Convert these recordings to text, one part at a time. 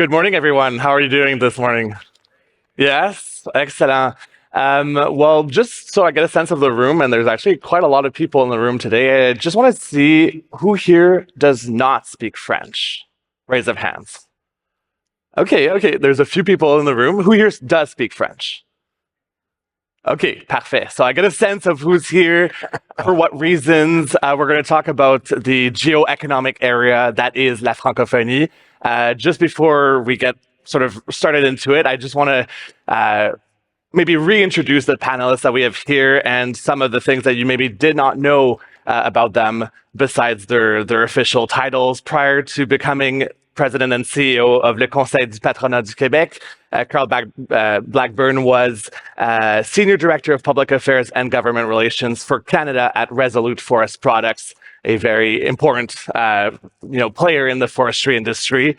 Good morning, everyone. How are you doing this morning? Yes, excellent. Well, just so I get a sense of the room, and there's actually quite a lot of people in the room today, I just want to see who here does not speak French. Raise of hands. Okay, there's a few people in the room. Who here does speak French? Okay, parfait. So I get a sense of who's here, for what reasons. We're going to talk about the geoeconomic area that is La Francophonie. Just before we get sort of started into it, I just want to maybe reintroduce the panelists that we have here and some of the things that you maybe did not know about them besides their official titles. Prior to becoming President and CEO of Le Conseil du patronat du Québec, Karl Blackburn was Senior Director of Public Affairs and Government Relations for Canada at Resolute Forest Products, a very important player in the forestry industry.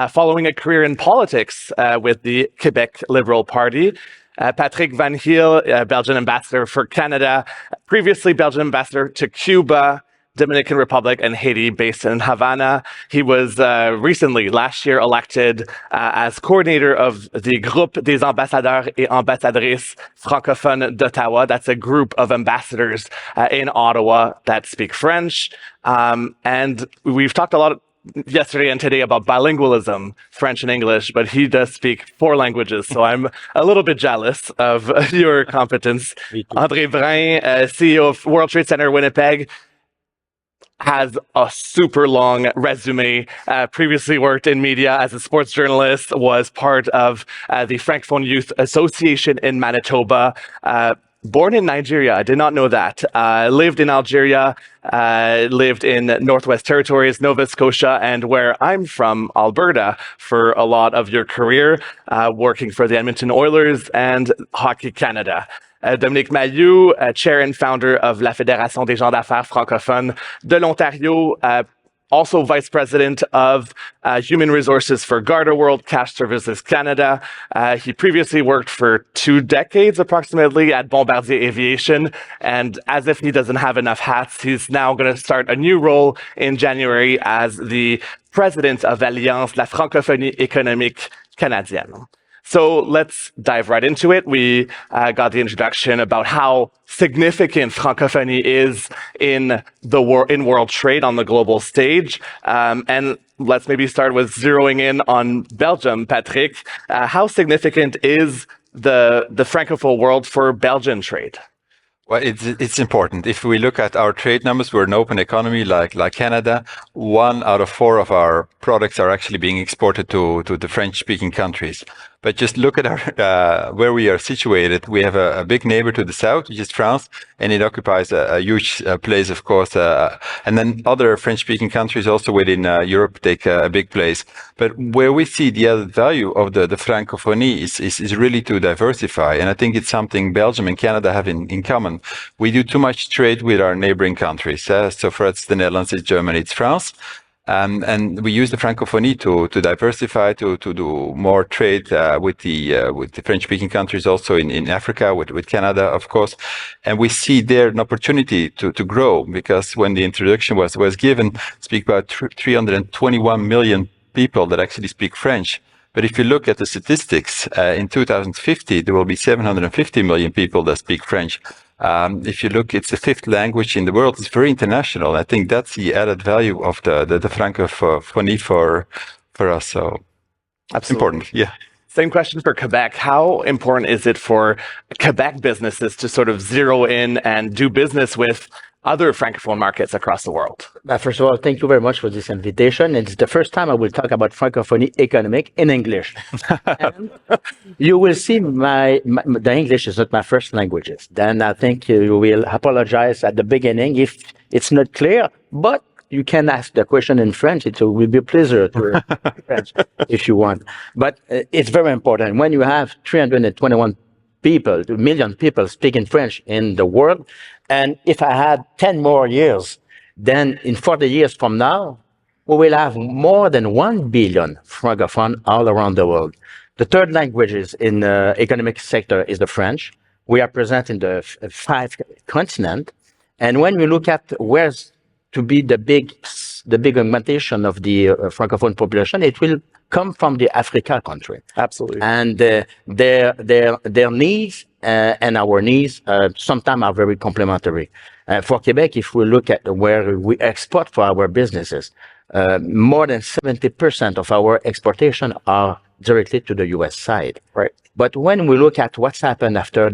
Following a career in politics with the Quebec Liberal Party, Patrick Van Gheel, Belgian ambassador for Canada, previously Belgian ambassador to Cuba, Dominican Republic, and Haiti, based in Havana. He was recently, last year, elected as coordinator of the Groupe des ambassadeurs et ambassadrices francophones d'Ottawa. That's a group of ambassadors in Ottawa that speak French. And we've talked a lot yesterday and today about bilingualism, French and English, but he does speak 4 languages, so I'm a little bit jealous of your competence. André Brin, CEO of World Trade Center Winnipeg, has a super long resume, previously worked in media as a sports journalist, was part of the Francophone Youth Association in Manitoba, born in Nigeria, I did not know that. Lived in Algeria, lived in Northwest Territories, Nova Scotia, and where I'm from, Alberta, for a lot of your career, working for the Edmonton Oilers and Hockey Canada. Dominic Mailloux, chair and founder of la Fédération des gens d'affaires francophones de l'Ontario, also vice president of human resources for Garda World Cash Services Canada. He previously worked for 2 decades approximately at Bombardier Aviation, and as if he doesn't have enough hats, he's now going to start a new role in January as the president of Alliance La Francophonie Économique Canadienne. So let's dive right into it. We got the introduction about how significant Francophonie is in world trade on the global stage. And let's maybe start with zeroing in on Belgium, Patrick. How significant is the Francophone world for Belgian trade? Well, it's important. If we look at our trade numbers, we're an open economy like Canada. 1 out of 4 of our products are actually being exported to the French-speaking countries. But just look at our where we are situated. We have a big neighbor to the south, which is France, and it occupies a huge place, of course. And then other French-speaking countries also within Europe take a big place. But where we see the added value of the Francophonie is really to diversify. And I think it's something Belgium and Canada have in common. We do too much trade with our neighboring countries. So for us, the Netherlands, it's Germany, it's France. And we use the Francophonie to diversify, to do more trade with the French-speaking countries, also in Africa, with Canada, of course. And we see there an opportunity to grow, because when the introduction was given, speak about 321 million people that actually speak French. But if you look at the statistics, in 2050, there will be 750 million people that speak French. If you look, it's the 5th language in the world. It's very international. I think that's the added value of the Francophonie for us. So that's important. Yeah. Same question for Quebec. How important is it for Quebec businesses to sort of zero in and do business with other Francophone markets across the world? First of all, thank you very much for this invitation. It's the first time I will talk about Francophonie Economic in English. And you will see the English is not my first languages. Then I think you will apologize at the beginning if it's not clear, but you can ask the question in French. It will be a pleasure to French if you want. But it's very important. When you have 321 million people speaking French in the world, and if I had 10 more years, then in 40 years from now, we will have more than 1 billion francophones all around the world. The 3rd languages in the economic sector is the French. We are present in the 5 continents. And when we look at where's to be the big augmentation of the francophone population, it will come from the Africa country. Absolutely. And their needs and our needs sometimes are very complementary. For Quebec, if we look at where we export for our businesses, more than 70% of our exportation are directly to the U.S. side. Right. But when we look at what's happened after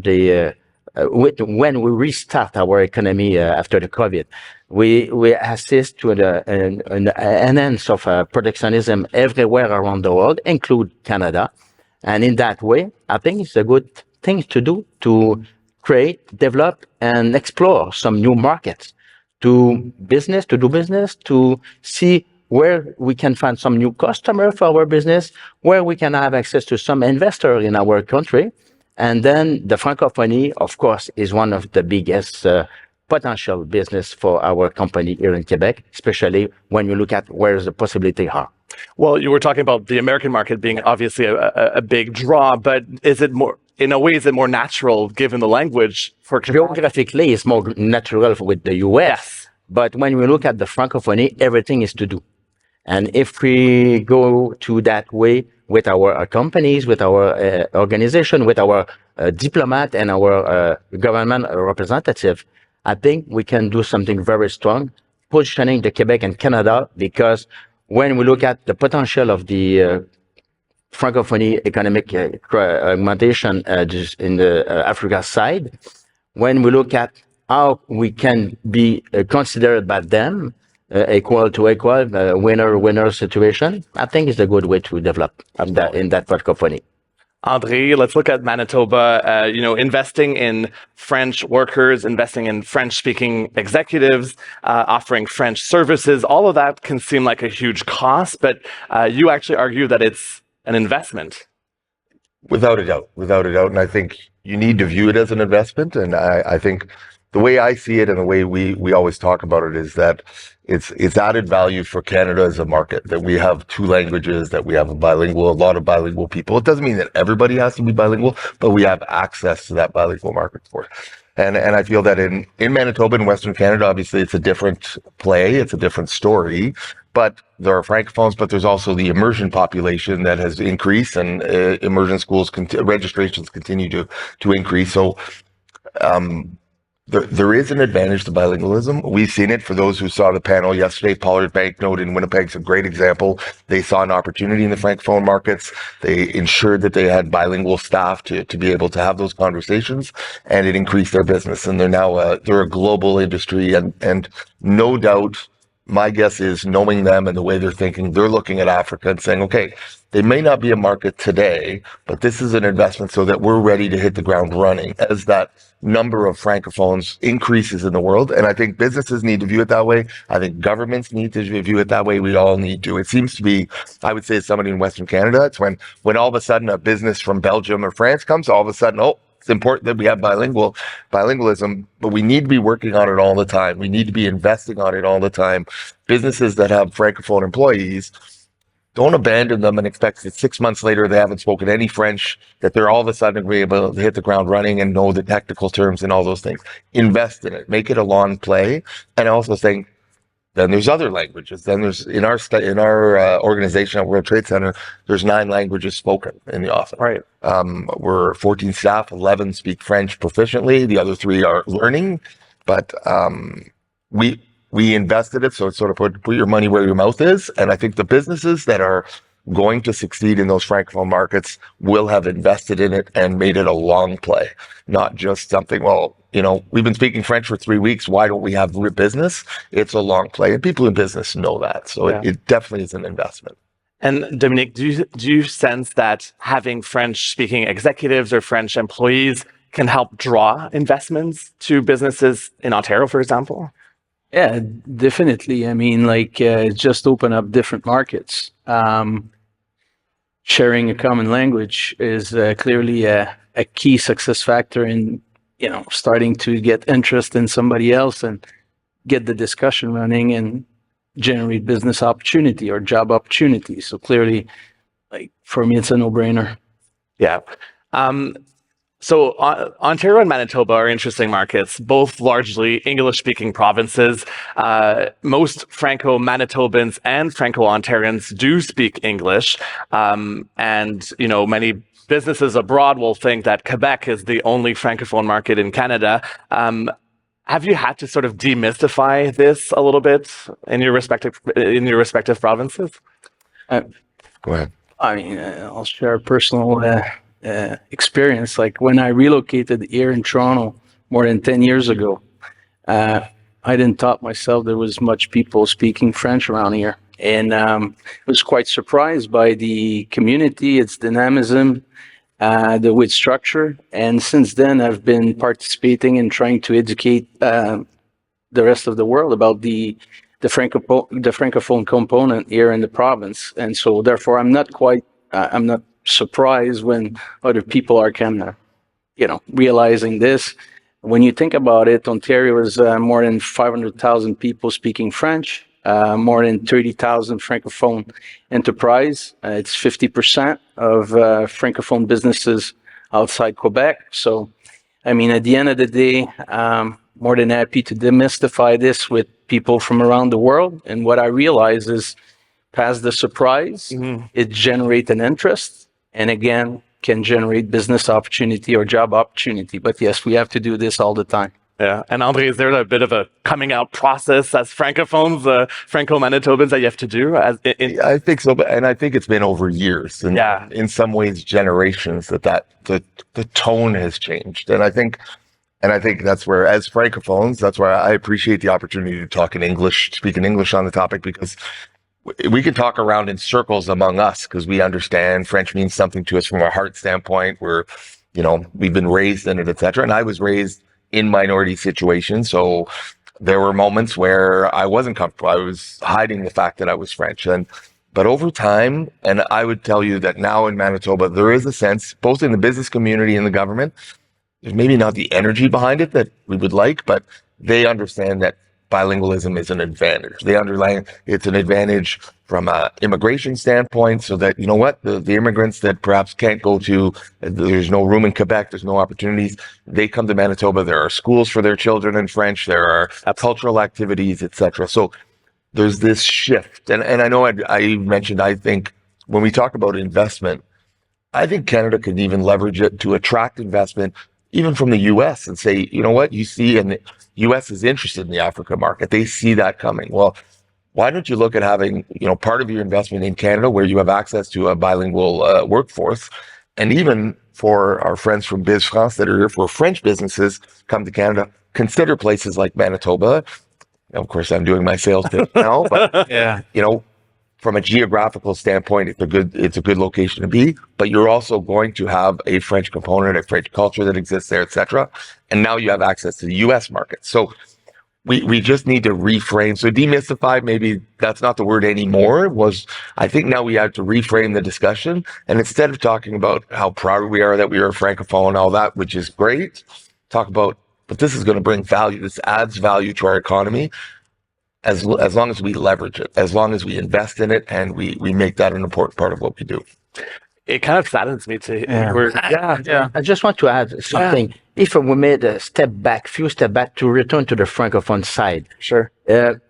when we restart our economy after the COVID, we assist to an enhance of protectionism everywhere around the world, include Canada. And in that way, I think it's a good thing to do to create, develop, and explore some new markets to do business, to see where we can find some new customer for our business, where we can have access to some investor in our country. And then the Francophonie, of course, is one of the biggest potential business for our company here in Quebec, especially when you look at where the possibilities are. Well, you were talking about the American market being obviously a big draw, but is it more, in a way, is it more natural given the language for geographically? It's more natural with the US. Yes. But when we look at the Francophonie, everything is to do. And if we go to that way with our companies, with our organization, with our diplomat and our government representative, I think we can do something very strong, positioning the Quebec and Canada, because when we look at the potential of the Francophonie economic augmentation in the Africa side, when we look at how we can be considered by them, equal to equal, winner-winner situation, I think is a good way to develop in that Francophonie. André, let's look at Manitoba, investing in French workers, investing in French-speaking executives, offering French services. All of that can seem like a huge cost, but you actually argue that it's an investment. Without a doubt. And I think you need to view it as an investment. And I think the way I see it and the way we always talk about it is that it's added value for Canada as a market, that we have two languages, that we have a lot of bilingual people. It doesn't mean that everybody has to be bilingual, but we have access to that bilingual market for it. And I feel that in Manitoba and Western Canada, obviously it's a different play, it's a different story, but there are francophones, but there's also the immersion population that has increased, and immersion schools registrations continue to increase. So there is an advantage to bilingualism. We've seen it. For those who saw the panel yesterday, Pollard Banknote in Winnipeg is a great example. They saw an opportunity in the francophone markets. They ensured that they had bilingual staff to be able to have those conversations, and it increased their business. And they're a global industry, and no doubt, my guess is, knowing them and the way they're thinking, they're looking at Africa and saying, okay, they may not be a market today, but this is an investment so that we're ready to hit the ground running as that number of francophones increases in the world. And I think businesses need to view it that way. I think governments need to view it that way. We all need to. It seems to be, I would say, as somebody in Western Canada, it's when all of a sudden a business from Belgium or France comes, all of a sudden, it's important that we have bilingualism, but we need to be working on it all the time. We need to be investing on it all the time. Businesses that have francophone employees, don't abandon them and expect that 6 months later they haven't spoken any French, that they're all of a sudden going to be able to hit the ground running and know the technical terms and all those things. Invest in it. Make it a long play. And also saying, then there's other languages. Then there's in our organization at World Trade Center, there's 9 languages spoken in the office. Right. We're 14 staff, 11 speak French proficiently. The other 3 are learning, but we invested it, so it's sort of put your money where your mouth is. And I think the businesses that are going to succeed in those francophone markets will have invested in it and made it a long play, not just something, we've been speaking French for 3 weeks. Why don't we have business? It's a long play, and people in business know that. So it definitely is an investment. And Dominic, do you sense that having French-speaking executives or French employees can help draw investments to businesses in Ontario, for example? Yeah, definitely. I mean, just open up different markets. Sharing a common language is clearly a key success factor in, starting to get interest in somebody else and get the discussion running and generate business opportunity or job opportunity. So clearly, for me, it's a no-brainer. Yeah. So Ontario and Manitoba are interesting markets, both largely English-speaking provinces. Most Franco-Manitobans and Franco-Ontarians do speak English, and many businesses abroad will think that Quebec is the only francophone market in Canada. Have you had to sort of demystify this a little bit in your respective provinces? Go ahead. I mean, I'll share a personal experience. Like when I relocated here in Toronto more than 10 years ago, I didn't thought myself there was much people speaking French around here. And was quite surprised by the community, its dynamism, the with structure. And since then, I've been participating in trying to educate the rest of the world about the francophone component here in the province. And so therefore, I'm not surprised when other people are kind of, realizing this. When you think about it, Ontario is more than 500,000 people speaking French, more than 30,000 francophone enterprise. It's 50% of francophone businesses outside Quebec. So, I mean, at the end of the day, more than happy to demystify this with people from around the world. And what I realize is, past the surprise, it generates an interest, and again, can generate business opportunity or job opportunity. But yes, we have to do this all the time. Yeah. And André, is there a bit of a coming out process as francophones, Franco-Manitobans that you have to do? I think so, and I think it's been over years, and in some ways generations that the tone has changed. And I think that's where, as francophones, that's why I appreciate the opportunity to talk in English, speak in English on the topic, because we can talk around in circles among us because we understand French means something to us from a heart standpoint. We've been raised in it, etc. And I was raised in minority situations, so there were moments where I wasn't comfortable. I was hiding the fact that I was French, but over time, and I would tell you that now in Manitoba, there is a sense, both in the business community and the government, there's maybe not the energy behind it that we would like, but they understand that bilingualism is an advantage. They underline it's an advantage from an immigration standpoint, so that, the immigrants that perhaps can't go to, there's no room in Quebec, there's no opportunities, they come to Manitoba, there are schools for their children in French, there are cultural activities, etc. So there's this shift. And I know I mentioned, I think when we talk about investment, I think Canada could even leverage it to attract investment even from the US and say, you see, and the US is interested in the Africa market. They see that coming. Well, why don't you look at having, part of your investment in Canada where you have access to a bilingual workforce? And even for our friends from Biz France that are here for French businesses come to Canada, consider places like Manitoba. Of course, I'm doing my sales pitch now, but from a geographical standpoint, it's a good location to be, but you're also going to have a French component, a French culture that exists there, etc. And now you have access to the US market. So we just need to reframe. So demystify, maybe that's not the word anymore, I think now we have to reframe the discussion. And instead of talking about how proud we are that we are a francophone, all that, which is great, talk about, but this is going to bring value. This adds value to our economy. As long as we leverage it, as long as we invest in it, and we make that an important part of what we do. It kind of saddens me to hear. I just want to add something. If we made a few step back to return to the Francophone side. Sure.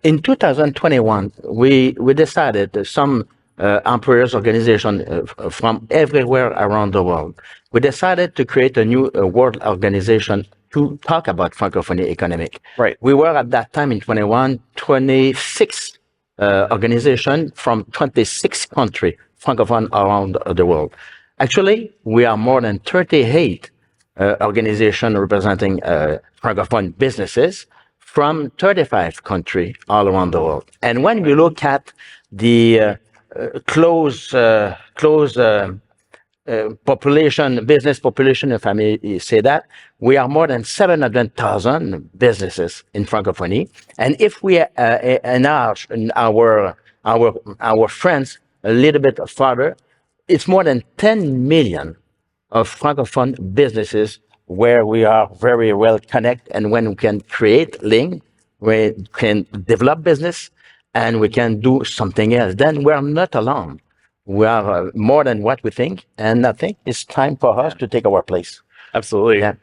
In 2021, we decided, some employers organization from everywhere around the world, we decided to create a new world organization to talk about Francophonie economic. Right. We were at that time in 26 organizations from 26 countries, Francophone around the world. Actually, we are more than 38 organizations representing Francophone businesses from 35 countries all around the world. And when we look at the close business population, if I may say that, we are more than 700,000 businesses in Francophonie. And if we enlarge our friends a little bit further, it's more than 10 million of Francophone businesses where we are very well connected, and when we can create link, we can develop business, and we can do something else, then we're not alone. We are more than what we think, and I think it's time for us to take our place. Absolutely. Yeah.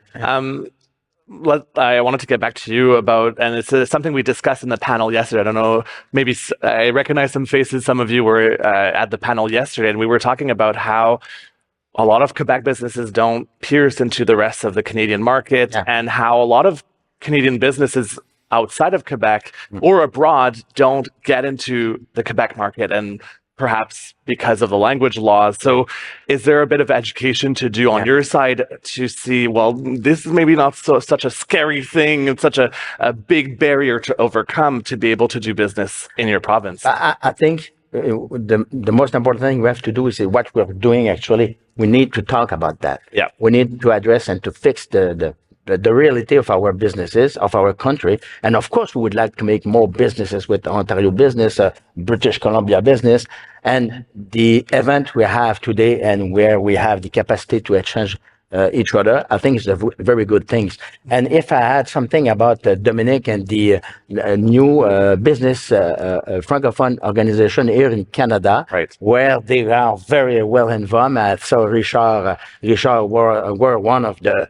I wanted to get back to you about, and it's something we discussed in the panel yesterday. I don't know, maybe I recognize some faces. Some of you were at the panel yesterday, and we were talking about how a lot of Quebec businesses don't pierce into the rest of the Canadian market, and how a lot of Canadian businesses outside of Quebec or abroad don't get into the Quebec market, and perhaps because of the language laws. So is there a bit of education to do on your side to see, well, this is maybe not such a scary thing and such a big barrier to overcome to be able to do business in your province? I think the most important thing we have to do is what we're doing actually. We need to talk about that. Yeah. We need to address and to fix the reality of our businesses, of our country. And of course, we would like to make more businesses with Ontario business, British Columbia business. And the event we have today and where we have the capacity to exchange each other, I think is a very good thing. And if I had something about Dominic and the new business Francophone organization here in Canada, Right. where they are very well involved. So Richard were one of the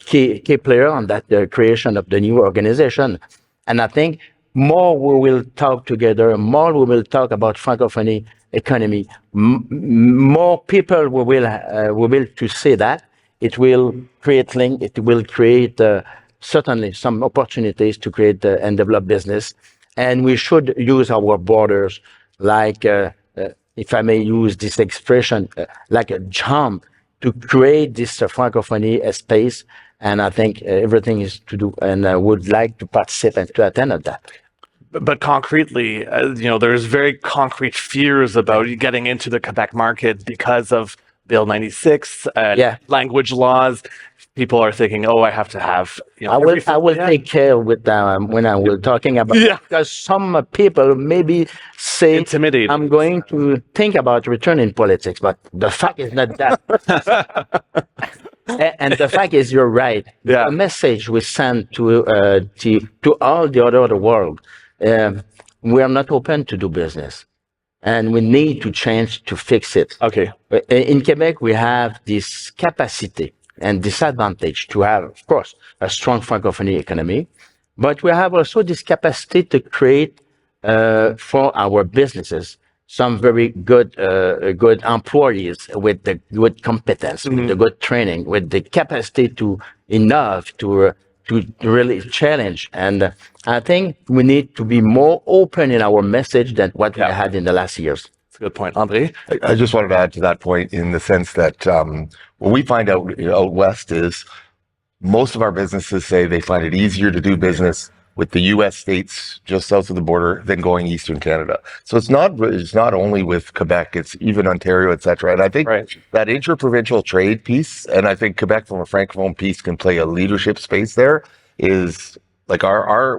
key player on that creation of the new organization. And I think more we will talk together, more we will talk about Francophonie economy, more people we will to say that it will create link, it will create certainly some opportunities to create and develop business. And we should use our borders like, if I may use this expression, like a jump to create this Francophonie space. And I think everything is to do, and I would like to participate and to attend at that. But concretely, there's very concrete fears about getting into the Quebec market because of Bill 96, language laws. People are thinking, "Oh, I have to have." I will take care with when I will talking about because some people maybe say Intimidated. I'm going to think about returning politics, but the fact is not that. And the fact is, you're right. Yeah. The message we send to all the other world, we are not open to do business. And we need to change to fix it. Okay. In Quebec, we have this capacity and disadvantage to have, of course, a strong Francophonie economy, but we have also this capacity to create for our businesses some very good employees with the good competence, with the good training, with the capacity to innovate, to really challenge. And I think we need to be more open in our message than what we had in the last years. That's a good point. André? I just wanted to add to that point in the sense that what we find out west is most of our businesses say they find it easier to do business with the U.S. states just south of the border than going eastern Canada. So it's not only with Quebec, it's even Ontario, et cetera. And I think that interprovincial trade piece, and I think Quebec from a Francophone piece can play a leadership space there, is like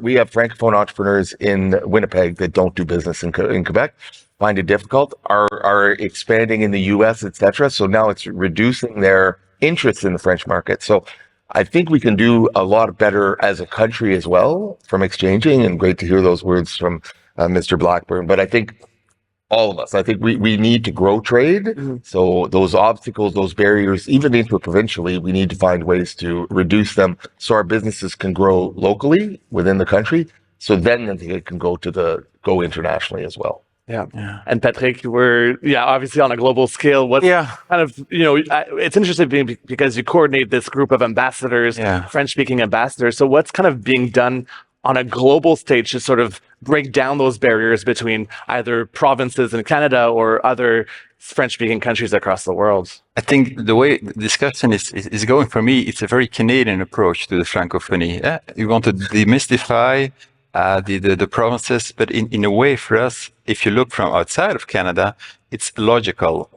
we have Francophone entrepreneurs in Winnipeg that don't do business in Quebec, find it difficult, are expanding in the U.S., et cetera. So now it's reducing their interest in the French market. So I think we can do a lot better as a country as well from exchanging, and great to hear those words from Mr. Blackburn. But I think all of us, I think we need to grow trade. So those obstacles, those barriers, even interprovincially, we need to find ways to reduce them so our businesses can grow locally within the country. So then they can go internationally as well. Yeah. And Patrick, we're obviously on a global scale. What kind of it's interesting because you coordinate this group of ambassadors, French-speaking ambassadors. So what's kind of being done on a global stage to sort of break down those barriers between either provinces in Canada or other French-speaking countries across the world? I think the way the discussion is going for me, it's a very Canadian approach to the Francophonie. You want to demystify the provinces, but in a way for us, if you look from outside of Canada, it's logical.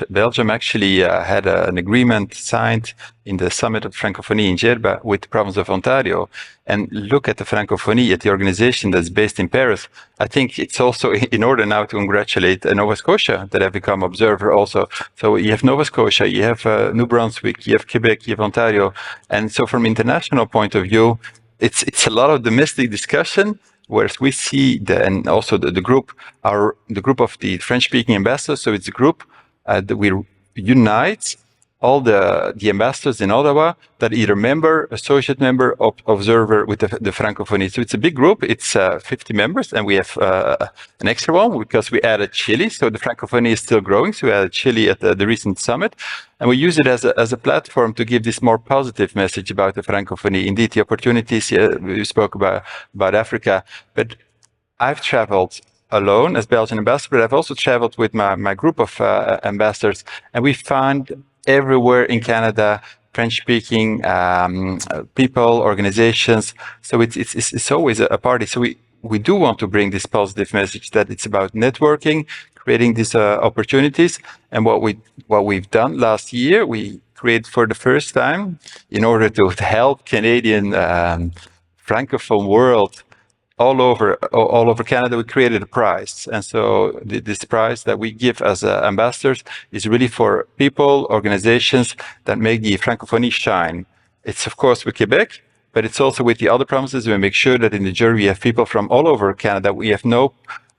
Belgium actually had an agreement signed in the summit of Francophonie in Gheel with the province of Ontario. And look at the Francophonie, at the organization that's based in Paris. I think it's also in order now to congratulate Nova Scotia that have become observer also. So you have Nova Scotia, you have New Brunswick, you have Quebec, you have Ontario. And so from international point of view, it's a lot of domestic discussion, whereas we see and also the group of the French-speaking ambassadors. So it's a group that we unite all the ambassadors in Ottawa that either member, associate member, observer with the Francophonie. So it's a big group. It's 50 members, and we have an extra one because we added Chile. So the Francophonie is still growing. So we added Chile at the recent summit, and we use it as a platform to give this more positive message about the Francophonie. Indeed, the opportunities we spoke about Africa, but I've traveled alone as Belgian ambassador, but I've also traveled with my group of ambassadors, and we found everywhere in Canada French-speaking people, organizations. So it's always a party. So we do want to bring this positive message that it's about networking, creating these opportunities. And what we've done last year, we created for the first time in order to help Canadian Francophone world all over Canada, we created a prize. And so this prize that we give as ambassadors is really for people, organizations that make the Francophonie shine. It's of course with Quebec, but it's also with the other provinces. We make sure that in the jury we have people from all over Canada. We have no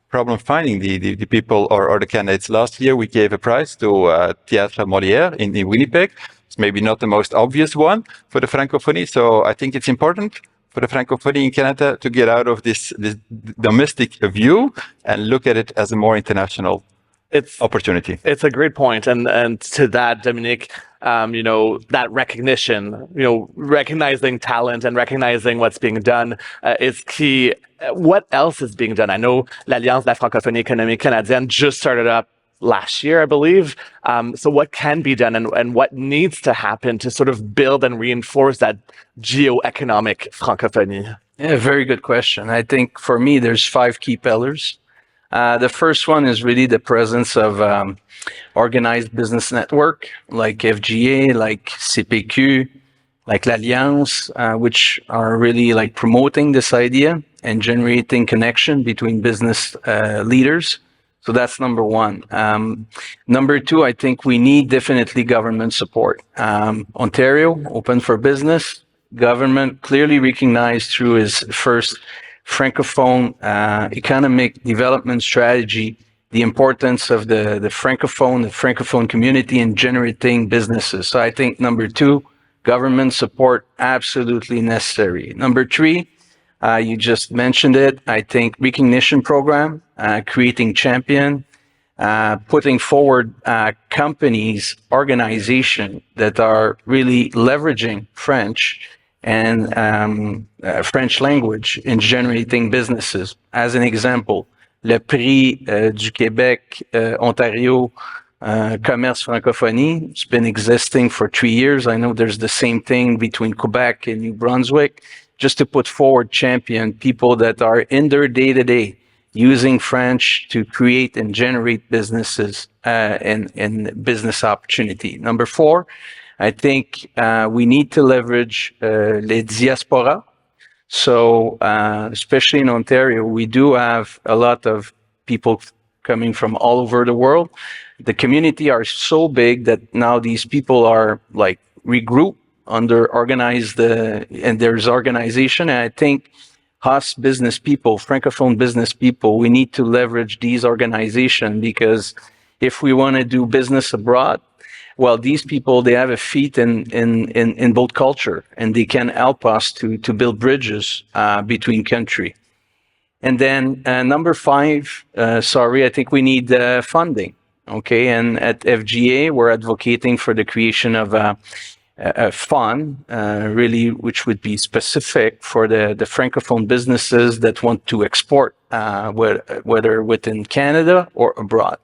problem finding the people or the candidates. Last year we gave a prize to Théâtre Molière in Winnipeg. It's maybe not the most obvious one for the Francophonie. So I think it's important for the Francophonie in Canada to get out of this domestic view and look at it as a more international opportunity. It's a great point. And to that, Dominic, that recognition, recognizing talent and recognizing what's being done is key. What else is being done? I know l'Alliance de la Francophonie économique canadienne just started up last year, I believe. So what can be done and what needs to happen to sort of build and reinforce that geoeconomic francophonie? Yeah, very good question. I think for me, there's 5 key pillars. The first one is really the presence of organized business network like FGA, like CPQ, like l'Alliance, which are really like promoting this idea and generating connection between business leaders. So that's number one. Number 2, I think we need definitely government support. Ontario, open for business. Government clearly recognized through its first Francophone economic development strategy the importance of the Francophone community in generating businesses. So I think number 2, government support absolutely necessary. Number 3, you just mentioned it. I think recognition program, creating champion, putting forward companies, organization that are really leveraging French and French language in generating businesses. As an example, le Prix du Québec, Ontario, Commerce Francophonie. It's been existing for 3 years. I know there's the same thing between Quebec and New Brunswick, just to put forward champion people that are in their day-to-day using French to create and generate businesses and business opportunity. Number 4, I think we need to leverage les diaspora. So especially in Ontario, we do have a lot of people coming from all over the world. The community are so big that now these people are like regrouped under organized, and there's organization. And I think us business people, Francophone business people, we need to leverage these organizations, because if we want to do business abroad, well, these people, they have a feet in both culture, and they can help us to build bridges between country. And then number 5, I think we need funding. Okay, and at FGA, we're advocating for the creation of a fund, really, which would be specific for the Francophone businesses that want to export, whether within Canada or abroad.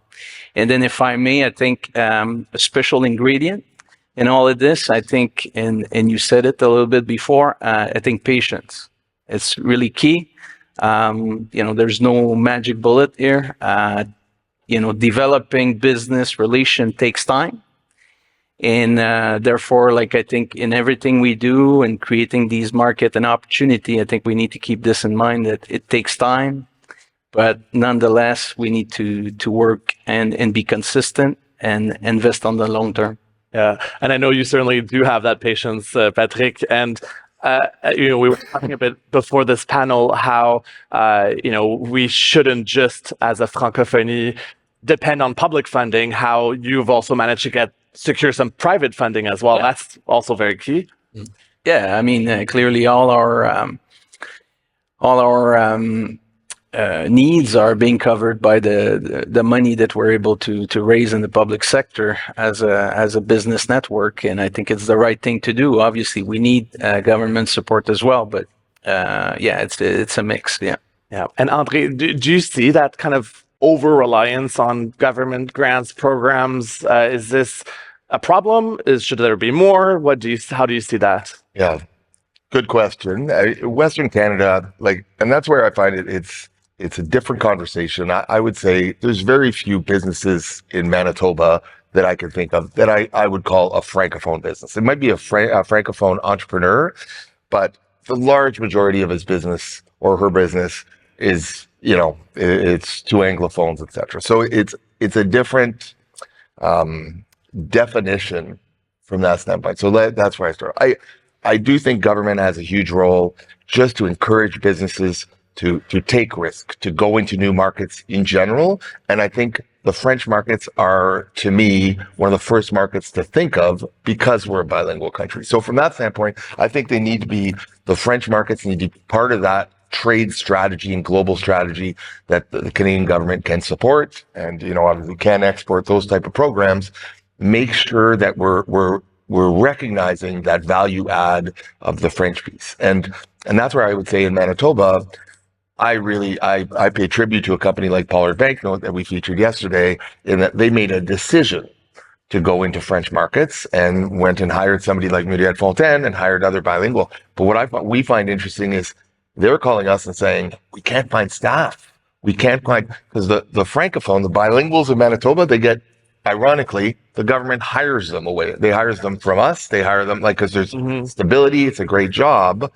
And then, if I may, I think a special ingredient in all of this, I think, and you said it a little bit before, I think patience. It's really key. There's no magic bullet here. Developing business relation takes time. And therefore, I think in everything we do and creating these market and opportunity, I think we need to keep this in mind, that it takes time, but nonetheless, we need to work and be consistent and invest on the long term. Yeah, and I know you certainly do have that patience, Patrick. And we were talking a bit before this panel how we shouldn't just, as a Francophonie, depend on public funding. How you've also managed to get secure some private funding as well. Yeah. That's also very key. Yeah, I mean, clearly all our needs are being covered by the money that we're able to raise in the public sector as a business network, and I think it's the right thing to do. Obviously, we need government support as well, but yeah, it's a mix. Yeah. Yeah. And André, do you see that kind of over-reliance on government grants programs? Is this a problem? Should there be more? How do you see that? Yeah, good question. Western Canada, and that's where I find it's a different conversation. I would say there's very few businesses in Manitoba that I can think of that I would call a francophone business. It might be a francophone entrepreneur, but the large majority of his business or her business is, it's to Anglophones, etc. So it's a different definition from that standpoint. So that's where I start. I do think government has a huge role just to encourage businesses to take risk, to go into new markets in general. And I think the French markets are, to me, one of the first markets to think of because we're a bilingual country. So from that standpoint, I think the French markets need to be part of that trade strategy and global strategy that the Canadian government can support. And, obviously can export those type of programs, make sure that we're recognizing that value add of the French piece. And that's where I would say in Manitoba, I pay tribute to a company like Pollard Banknote that we featured yesterday, in that they made a decision to go into French markets and went and hired somebody like Muriel Fontaine and hired other bilingual. But what we find interesting is they're calling us and saying, we can't find staff. We can't find, because the Francophone, the bilinguals in Manitoba, they get, ironically, the government hires them away. They hires them from us. They hire them because there's stability. It's a great job.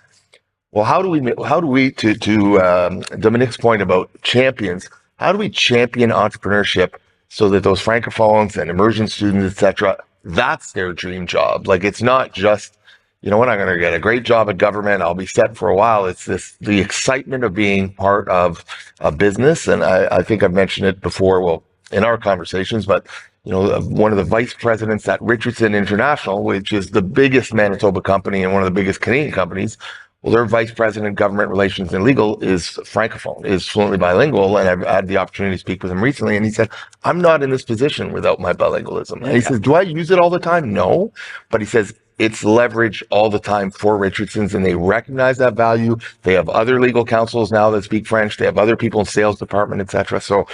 Well, how do we, to Dominic's point about champions, how do we champion entrepreneurship so that those Francophones and immersion students, etc., that's their dream job? It's not just, I'm going to get a great job at government, I'll be set for a while. It's the excitement of being part of a business. And I think I've mentioned it before, in our conversations, but one of the vice presidents at Richardson International, which is the biggest Manitoba company and one of the biggest Canadian companies, well, their vice president, government relations and legal, is Francophone, is fluently bilingual. And I've had the opportunity to speak with him recently. And he said, I'm not in this position without my bilingualism. And he says, do I use it all the time? No. But he says, it's leveraged all the time for Richardson's, and they recognize that value. They have other legal counsels now that speak French. They have other people in sales department, etc. So,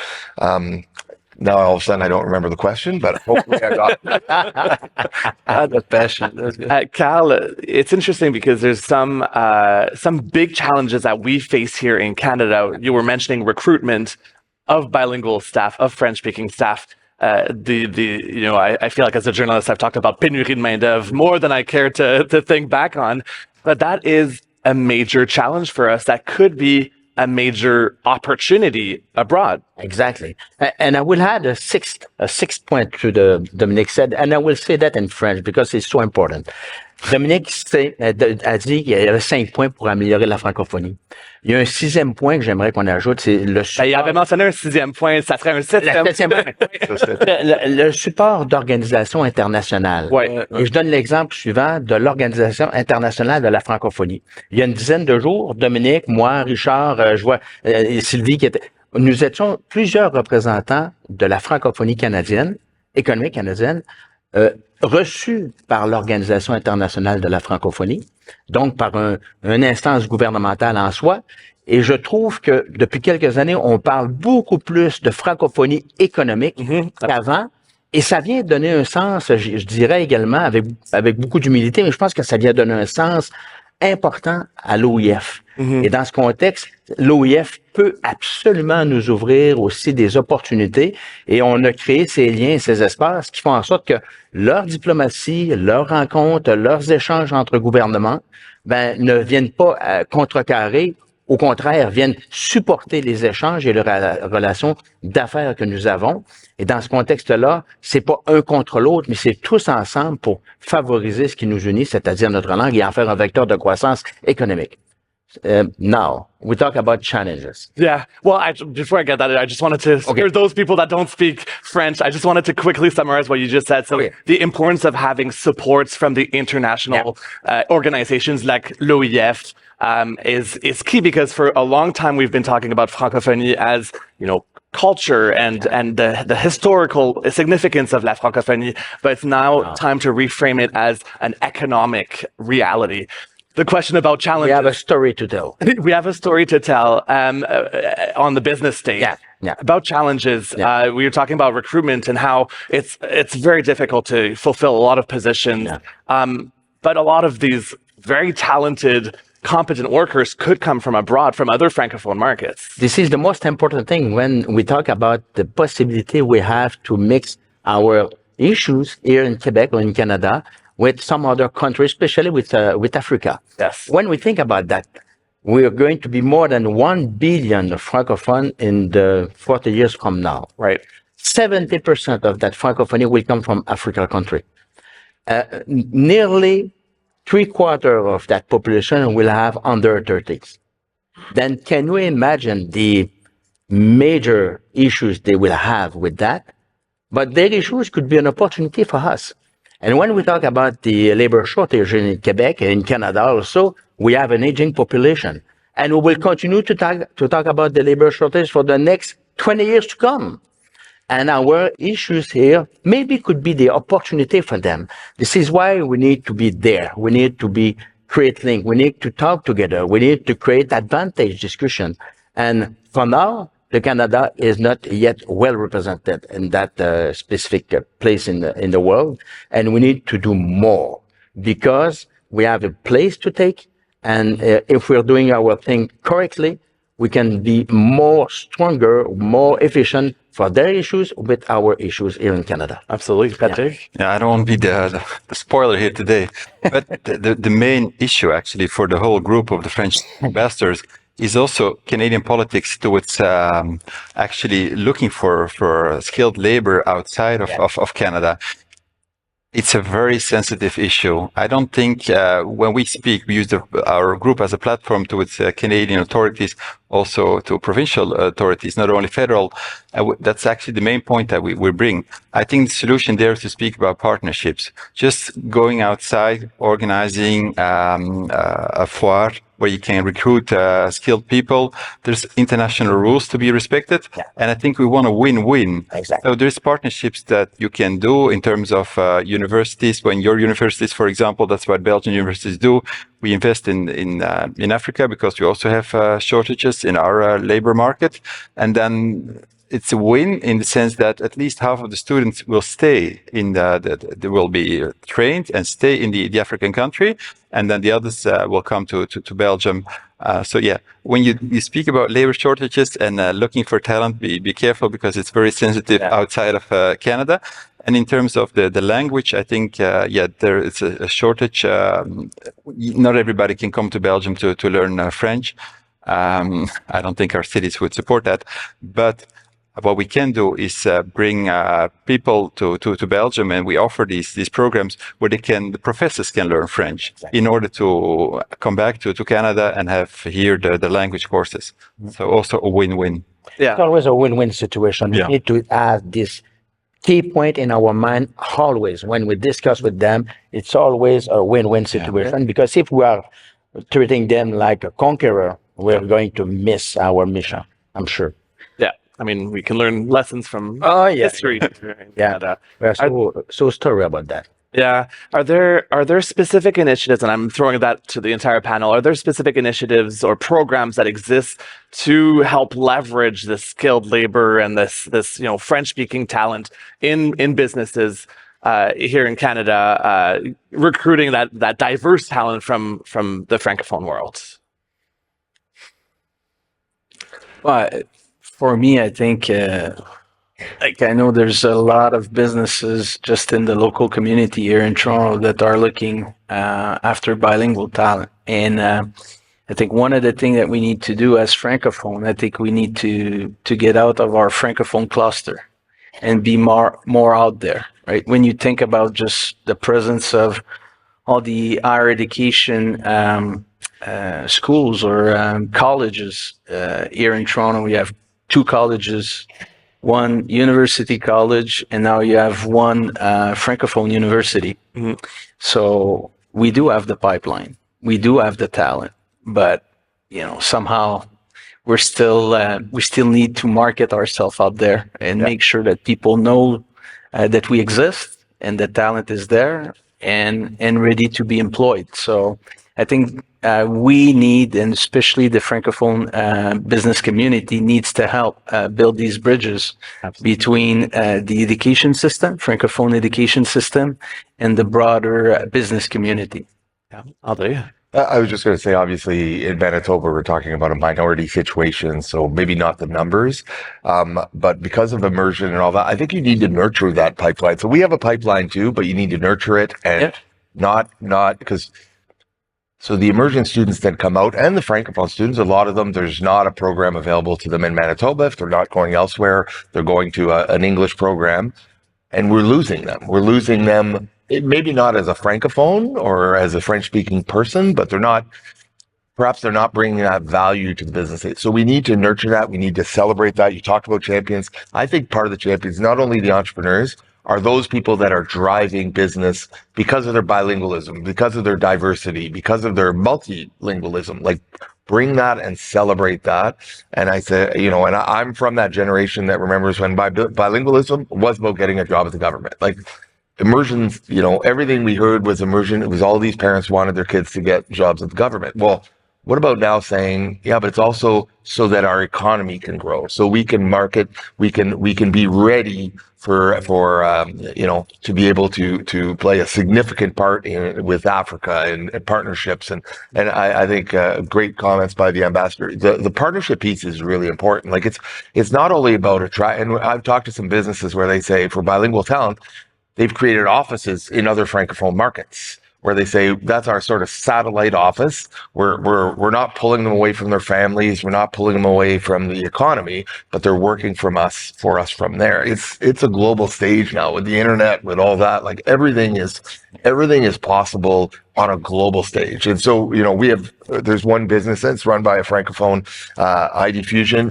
now all of a sudden I don't remember the question, but hopefully I got it. That's passion. That's good. Karl, it's interesting because there's some big challenges that we face here in Canada. You were mentioning recruitment of bilingual staff, of French-speaking staff. I feel like as a journalist, I've talked about pénurie de main-d'œuvre more than I care to think back on, but that is a major challenge for us. That could be a major opportunity abroad. Exactly. And I will add a sixth point to the Dominic said, and I will say that in French because it's so important. Dominic a dit qu'il y avait 5 points pour améliorer la francophonie. Il y a un 6e point que j'aimerais qu'on ajoute, c'est le support. Il avait mentionné un 6e point, ça serait un 7e point. Le support d'organisations internationales. Ouais. Et je donne l'exemple suivant de l'Organisation internationale de la francophonie. Il y a une dizaine de jours, Dominic, moi, Richard, je vois Sylvie qui était... Nous étions plusieurs représentants de la francophonie canadienne, économique canadienne, reçus par l'Organisation internationale de la francophonie, donc par une instance gouvernementale en soi. Et je trouve que depuis quelques années, on parle beaucoup plus de francophonie économique qu'avant. Et ça vient donner un sens, je dirais également, avec beaucoup d'humilité, mais je pense que ça vient donner un sens important à l'OIF. Et dans ce contexte, l'OIF peut absolument nous ouvrir aussi des opportunités et on a créé ces liens, ces espaces qui font en sorte que leur diplomatie, leurs rencontres, leurs échanges entre gouvernements, ne viennent pas contrecarrer, au contraire, viennent supporter les échanges et les relations d'affaires que nous avons. Et dans ce contexte-là, c'est pas un contre l'autre, mais c'est tous ensemble pour favoriser ce qui nous unit, c'est-à-dire notre langue et en faire un vecteur de croissance économique. Now, we talk about challenges. Yeah. Well, before I get that, I just wanted to, for those people that don't speak French, I just wanted to quickly summarize what you just said. So the importance of having supports from the international organizations like l'OIF is key, because for a long time we've been talking about francophonie as, culture and the historical significance of la francophonie, but it's now time to reframe it as an economic reality. The question about challenges. We have a story to tell. We have a story to tell on the business stage. About challenges. We were talking about recruitment and how it's very difficult to fulfill a lot of positions. But a lot of these very talented, competent workers could come from abroad, from other francophone markets. This is the most important thing when we talk about the possibility we have to mix our issues here in Quebec or in Canada with some other countries, especially with Africa. Yes. When we think about that, we are going to be more than 1 billion francophone in the 40 years from now. Right. 70% of that francophonie will come from African country. Nearly 3/4 of that population will have under 30s. Then can you imagine the major issues they will have with that? But their issues could be an opportunity for us. And when we talk about the labor shortage in Quebec and in Canada also, we have an aging population. And we will continue to talk about the labor shortage for the next 20 years to come. And our issues here maybe could be the opportunity for them. This is why we need to be there. We need to create link. We need to talk together. We need to create advantage discussion. And for now, the Canada is not yet well represented in that specific place in the world. And we need to do more because we have a place to take. And if we're doing our thing correctly, we can be more stronger, more efficient for their issues with our issues here in Canada. Absolutely. Patrick? Yeah, I don't want to be the spoiler here today, but the main issue actually for the whole group of the French ambassadors is also Canadian politics towards actually looking for skilled labor outside of Canada. It's a very sensitive issue. I don't think when we speak, we use our group as a platform towards Canadian authorities, also to provincial authorities, not only federal. That's actually the main point that we bring. I think the solution there is to speak about partnerships. Just going outside, organizing a foire where you can recruit skilled people. There's international rules to be respected. And I think we want a win-win. Exactly. So there's partnerships that you can do in terms of universities. When your universities, for example, that's what Belgian universities do. We invest in Africa because we also have shortages in our labor market. And then it's a win in the sense that at least half of the students will stay they will be trained and stay in the African country. And then the others will come to Belgium. So yeah, when you speak about labor shortages and looking for talent, be careful because it's very sensitive outside of Canada. And in terms of the language, I think, there is a shortage. Not everybody can come to Belgium to learn French. I don't think our cities would support that. But what we can do is bring people to Belgium, and we offer these programs where the professors can learn French in order to come back to Canada and have here the language courses. So also a win-win. Yeah. It's always a win-win situation. We need to have this key point in our mind always. When we discuss with them, it's always a win-win situation because if we are treating them like a conqueror, we're going to miss our mission, I'm sure. I mean, we can learn lessons from history. We're so sorry about that. Yeah. Are there specific initiatives, and I'm throwing that to the entire panel, are there specific initiatives or programs that exist to help leverage this skilled labor and this French-speaking talent in businesses here in Canada, recruiting that diverse talent from the Francophone world? Well, for me, I think, I know there's a lot of businesses just in the local community here in Toronto that are looking after bilingual talent. And I think one of the things that we need to do as Francophone, I think we need to get out of our Francophone cluster and be more out there, right? When you think about just the presence of all the higher education schools or colleges. Here in Toronto, we have two colleges, one university college, and now you have one Francophone university. So we do have the pipeline, we do have the talent, but somehow we still need to market ourselves out there and make sure that people know that we exist and the talent is there and ready to be employed. So I think we need, and especially the Francophone business community needs to help build these bridges between the education system, Francophone education system, and the broader business community. Yeah, André. I was just going to say, obviously, in Manitoba, we're talking about a minority situation, so maybe not the numbers, but because of immersion and all that, I think you need to nurture that pipeline. So we have a pipeline too, but you need to nurture it and not because. So the immersion students that come out and the Francophone students, a lot of them, there's not a program available to them in Manitoba. If they're not going elsewhere, they're going to an English program, and we're losing them. We're losing them. Maybe not as a Francophone or as a French-speaking person, but perhaps they're not bringing that value to the business. So we need to nurture that. We need to celebrate that. You talked about champions. I think part of the champions, not only the entrepreneurs, are those people that are driving business because of their bilingualism, because of their diversity, because of their multilingualism. Like, bring that and celebrate that. And I say, and I'm from that generation that remembers when bilingualism was about getting a job at the government. Like, immersion, everything we heard was immersion. It was all these parents wanted their kids to get jobs at the government. Well, what about now saying, but it's also so that our economy can grow, so we can market, we can be ready for to be able to play a significant part with Africa and partnerships. And I think great comments by the ambassador. The partnership piece is really important. Like, it's not only about and I've talked to some businesses where they say for bilingual talent, they've created offices in other Francophone markets where they say that's our sort of satellite office. We're not pulling them away from their families. We're not pulling them away from the economy, but they're working for us from there. It's a global stage now with the internet, with all that. Like, everything is possible on a global stage. And so, there's one business that's run by a Francophone, ID Fusion.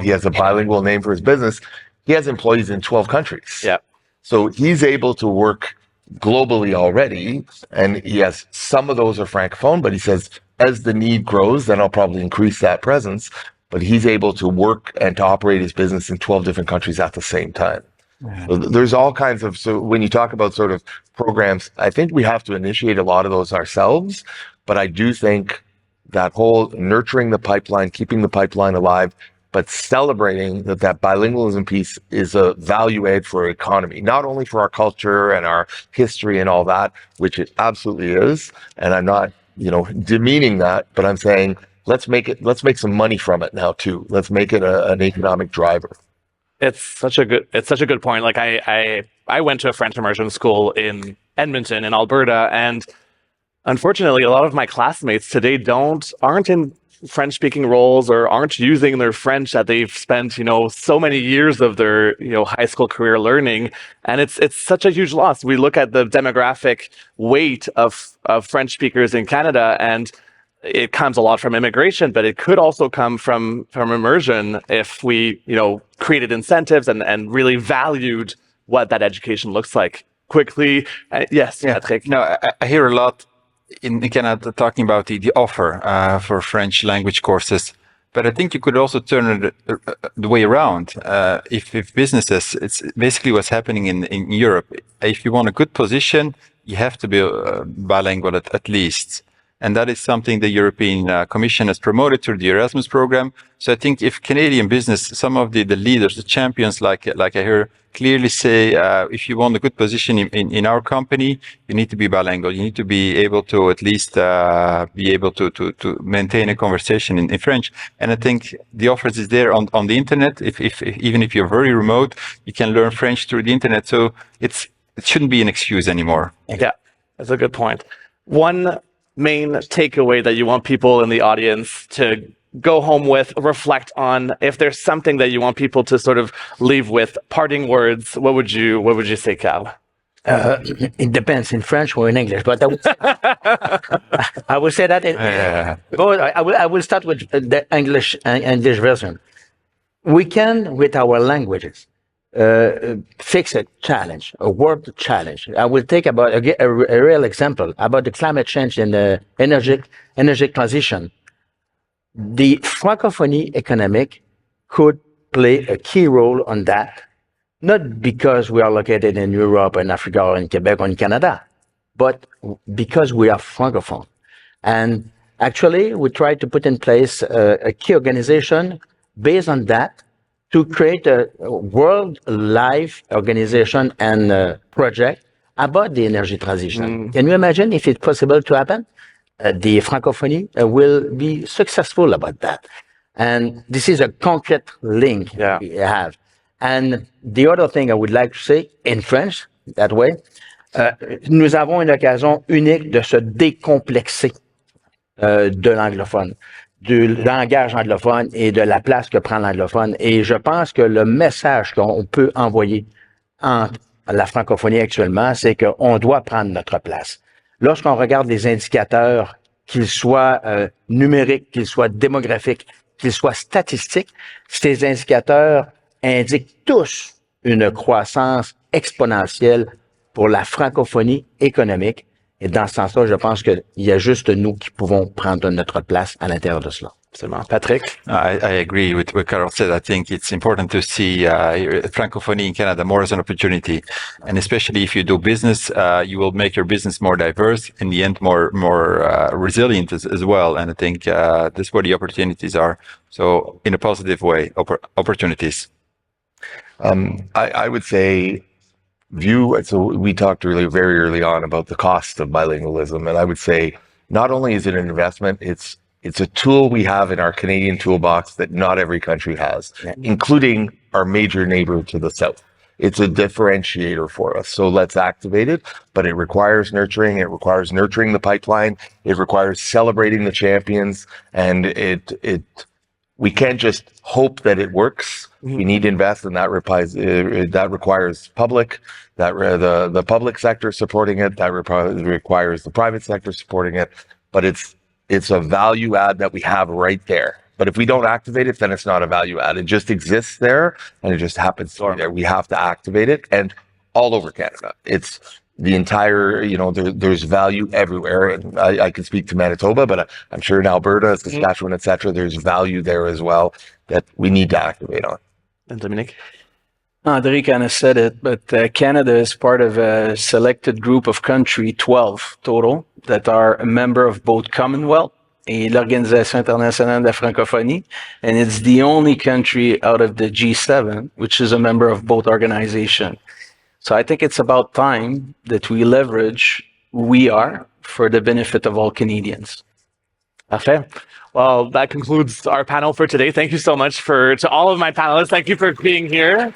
He has a bilingual name for his business. He has employees in 12 countries. Yeah. So he's able to work globally already, and yes, some of those are Francophone, but he says as the need grows, then I'll probably increase that presence. But he's able to work and to operate his business in 12 different countries at the same time. Yeah. So there's all kinds of, so when you talk about sort of programs, I think we have to initiate a lot of those ourselves, but I do think that whole nurturing the pipeline, keeping the pipeline alive, but celebrating that bilingualism piece is a value add for our economy, not only for our culture and our history and all that, which it absolutely is. And I'm not, demeaning that, but I'm saying let's make some money from it now too. Let's make it an economic driver. It's such a good point. Like, I went to a French immersion school in Edmonton in Alberta, and unfortunately, a lot of my classmates today aren't in French-speaking roles or aren't using their French that they've spent, so many years of their, high school career learning. And it's such a huge loss. We look at the demographic weight of French speakers in Canada, and it comes a lot from immigration, but it could also come from immersion if we, created incentives and really valued what that education looks like. Quickly, yes, yeah. Patrick. No, I hear a lot in Canada talking about the offer for French language courses, but I think you could also turn it the way around. If businesses, it's basically what's happening in Europe. If you want a good position, you have to be bilingual at least. And that is something the European Commission has promoted through the Erasmus program. So I think if Canadian business, some of the leaders, the champions, like I hear clearly say, if you want a good position in our company, you need to be bilingual. You need to be able to at least be able to maintain a conversation in French. And I think the offers is there on the internet. Even if you're very remote, you can learn French through the internet. So it shouldn't be an excuse anymore. Yeah, that's a good point. One main takeaway that you want people in the audience to go home with, reflect on, if there's something that you want people to sort of leave with, parting words, what would you say, Karl? It depends in French or in English, but I will say that in both. I will start with the English version. We can, with our languages, fix a challenge, a world challenge. I will take about a real example about the climate change and the energy transition. The Francophonie economic could play a key role on that, not because we are located in Europe and Africa or in Quebec or in Canada, but because we are Francophone. And actually, we try to put in place a key organization based on that to create a world live organization and project about the energy transition. Can you imagine if it's possible to happen? The Francophonie will be successful about that. And this is a concrete link we have. And the other thing I would like to say in French, that way, nous avons une occasion unique de se décomplexer de l'anglophone, du langage anglophone et de la place que prend l'anglophone. Et je pense que le message qu'on peut envoyer en la francophonie actuellement, c'est qu'on doit prendre notre place. Lorsqu'on regarde les indicateurs, qu'ils soient numériques, qu'ils soient démographiques, qu'ils soient statistiques, ces indicateurs indiquent tous une croissance exponentielle pour la francophonie économique. Et dans ce sens-là, je pense qu'il y a juste nous qui pouvons prendre notre place à l'intérieur de cela. Absolument. Patrick? I agree with what Karl said. I think it's important to see Francophonie in Canada more as an opportunity. And especially if you do business, you will make your business more diverse, in the end, more resilient as well. And I think that's where the opportunities are. So in a positive way, opportunities. I would say so we talked very early on about the cost of bilingualism. And I would say not only is it an investment, it's a tool we have in our Canadian toolbox that not every country has, including our major neighbor to the south. It's a differentiator for us. So let's activate it, but it requires nurturing. It requires nurturing the pipeline. It requires celebrating the champions. And we can't just hope that it works. We need to invest, and that requires the public sector supporting it. That requires the private sector supporting it. But it's a value add that we have right there. But if we don't activate it, then it's not a value add. It just exists there, and it just happens to be there. We have to activate it, and all over Canada. It's the entire, there's value everywhere. And I can speak to Manitoba, but I'm sure in Alberta, Saskatchewan, etc., there's value there as well that we need to activate on. And Dominic? André kind of said it, but Canada is part of a selected group of country, 12 total, that are a member of both Commonwealth et l'Organisation Internationale de la Francophonie. And it's the only country out of the G7, which is a member of both organizations. So I think it's about time that we leverage who we are for the benefit of all Canadians. Okay. Well, that concludes our panel for today. Thank you so much to all of my panelists. Thank you for being here.